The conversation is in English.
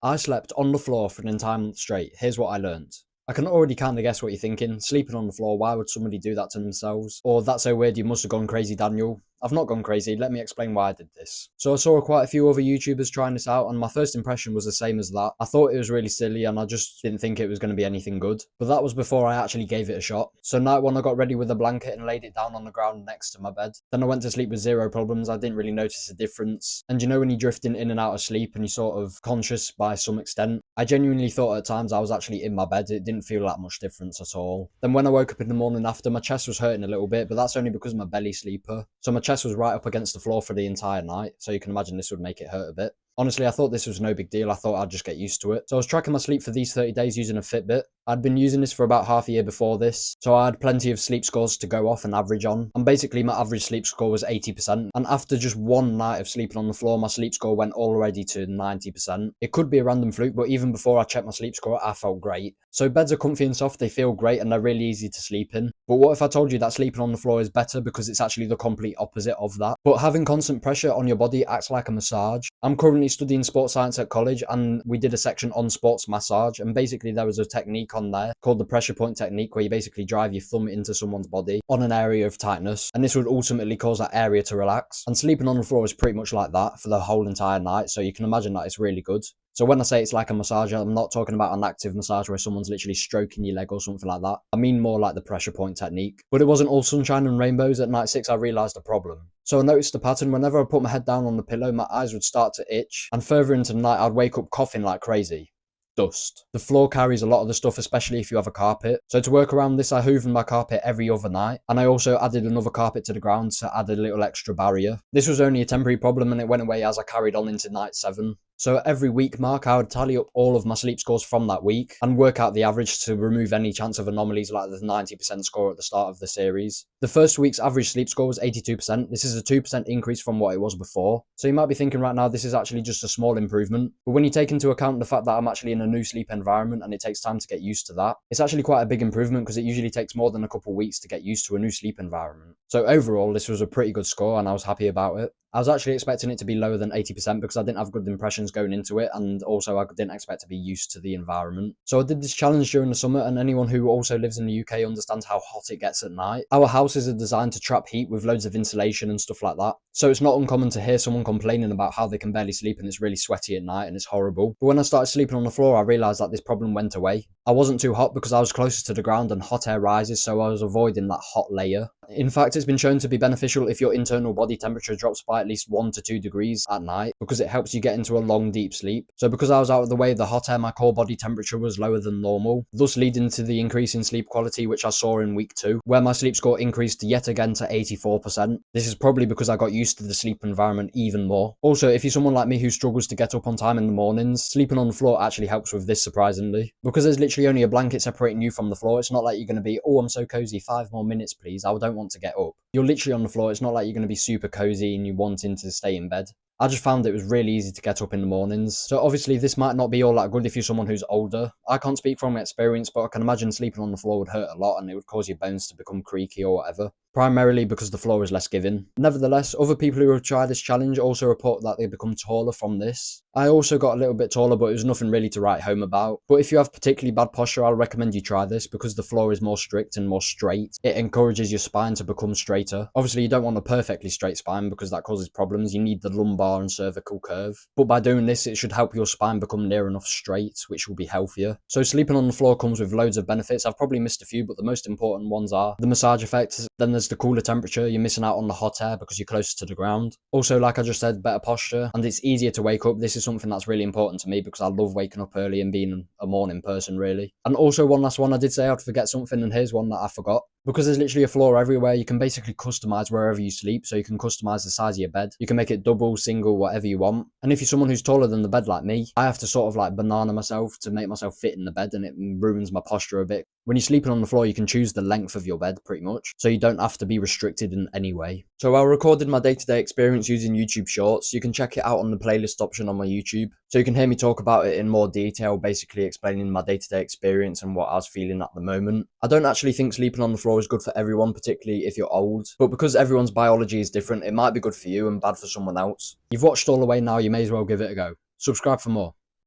I slept on the floor for an entire month straight. Here's what I learned. I can already kind of guess what you're thinking. Sleeping on the floor, why would somebody do that to themselves? Or that's so weird, you must have gone crazy, Daniel. I've not gone crazy, let me explain why I did this. So I saw quite a few other YouTubers trying this out, and my first impression was the same as that. I thought it was really silly, and I just didn't think it was going to be anything good. But that was before I actually gave it a shot. So night one, I got ready with a blanket and laid it down on the ground next to my bed. Then I went to sleep with zero problems. I didn't really notice a difference. And you know when you're drifting in and out of sleep and you're sort of conscious by some extent? I genuinely thought at times I was actually in my bed. It didn't feel that much difference at all. Then when I woke up in the morning after, my chest was hurting a little bit, but that's only because I'm a belly sleeper. So my chest was right up against the floor for the entire night, so you can imagine this would make it hurt a bit. Honestly, I thought this was no big deal. I thought I'd just get used to it. So I was tracking my sleep for these 30 days using a Fitbit. I'd been using this for about half a year before this, so I had plenty of sleep scores to go off and average on. And basically my average sleep score was 80%. And after just one night of sleeping on the floor, my sleep score went already to 90%. It could be a random fluke, but even before I checked my sleep score, I felt great. So beds are comfy and soft, they feel great, and they're really easy to sleep in. But what if I told you that sleeping on the floor is better because it's actually the complete opposite of that? But having constant pressure on your body acts like a massage. I'm currently studying sports science at college, and we did a section on sports massage, and basically there was a technique on there called the pressure point technique, where you basically drive your thumb into someone's body on an area of tightness, and this would ultimately cause that area to relax. And sleeping on the floor is pretty much like that for the whole entire night, so you can imagine that it's really good. So when I say it's like a massage, I'm not talking about an active massage where someone's literally stroking your leg or something like that. I mean more like the pressure point technique. But it wasn't all sunshine and rainbows. At night 6, I realised a problem. So I noticed a pattern. Whenever I put my head down on the pillow, my eyes would start to itch. And further into the night, I'd wake up coughing like crazy. Dust. The floor carries a lot of the stuff, especially if you have a carpet. So to work around this, I hoovered my carpet every other night, and I also added another carpet to the ground to add a little extra barrier. This was only a temporary problem, and it went away as I carried on into night 7. So every week mark, I would tally up all of my sleep scores from that week and work out the average to remove any chance of anomalies like the 90% score at the start of the series. The first week's average sleep score was 82%. This is a 2% increase from what it was before. So you might be thinking right now, this is actually just a small improvement. But when you take into account the fact that I'm actually in a new sleep environment and it takes time to get used to that, it's actually quite a big improvement because it usually takes more than a couple of weeks to get used to a new sleep environment. So overall, this was a pretty good score and I was happy about it. I was actually expecting it to be lower than 80% because I didn't have good impressions going into it, and also I didn't expect to be used to the environment. So I did this challenge during the summer, and anyone who also lives in the UK understands how hot it gets at night. Our houses are designed to trap heat with loads of insulation and stuff like that. So it's not uncommon to hear someone complaining about how they can barely sleep and it's really sweaty at night and it's horrible. But when I started sleeping on the floor, I realised that this problem went away. I wasn't too hot because I was closer to the ground and hot air rises, so I was avoiding that hot layer. In fact, it's been shown to be beneficial if your internal body temperature drops by at least 1 to 2 degrees at night because it helps you get into a long, deep sleep. So because I was out of the way of the hot air, my core body temperature was lower than normal, thus leading to the increase in sleep quality which I saw in week 2, where my sleep score increased yet again to 84%. This is probably because I got used to the sleep environment even more. Also, if you're someone like me who struggles to get up on time in the mornings, sleeping on the floor actually helps with this surprisingly. Because there's literally only a blanket separating you from the floor, it's not like you're going to be, oh, I'm so cozy, 5 more minutes please, I don't want to get up. You're literally on the floor, it's not like you're going to be super cozy and you wanting to stay in bed. I just found it was really easy to get up in the mornings. So obviously this might not be all that good if you're someone who's older. I can't speak from experience, but I can imagine sleeping on the floor would hurt a lot and it would cause your bones to become creaky or whatever. Primarily because the floor is less giving. Nevertheless, other people who have tried this challenge also report that they become taller from this. I also got a little bit taller, but it was nothing really to write home about. But if you have particularly bad posture, I'll recommend you try this because the floor is more strict and more straight. It encourages your spine to become straighter. Obviously, you don't want a perfectly straight spine because that causes problems. You need the lumbar and cervical curve. But by doing this, it should help your spine become near enough straight, which will be healthier. So sleeping on the floor comes with loads of benefits. I've probably missed a few, but the most important ones are the massage effect. Then there's the cooler temperature. You're missing out on the hot air because you're closer to the ground. Also, like I just said, better posture, and it's easier to wake up. This is something that's really important to me because I love waking up early and being a morning person, really. And also one last one, I did say I'd forget something, and here's one that I forgot. Because there's literally a floor everywhere, you can basically customize wherever you sleep. So you can customize the size of your bed. You can make it double, single, whatever you want. And if you're someone who's taller than the bed like me, I have to sort of like banana myself to make myself fit in the bed, and it ruins my posture a bit. When you're sleeping on the floor, you can choose the length of your bed pretty much, so you don't have to be restricted in any way. So I recorded my day-to-day experience using YouTube Shorts. You can check it out on the playlist option on my YouTube. So you can hear me talk about it in more detail, basically explaining my day-to-day experience and what I was feeling at the moment. I don't actually think sleeping on the floor is good for everyone, particularly if you're old. But because everyone's biology is different, it might be good for you and bad for someone else. You've watched all the way now, you may as well give it a go. Subscribe for more.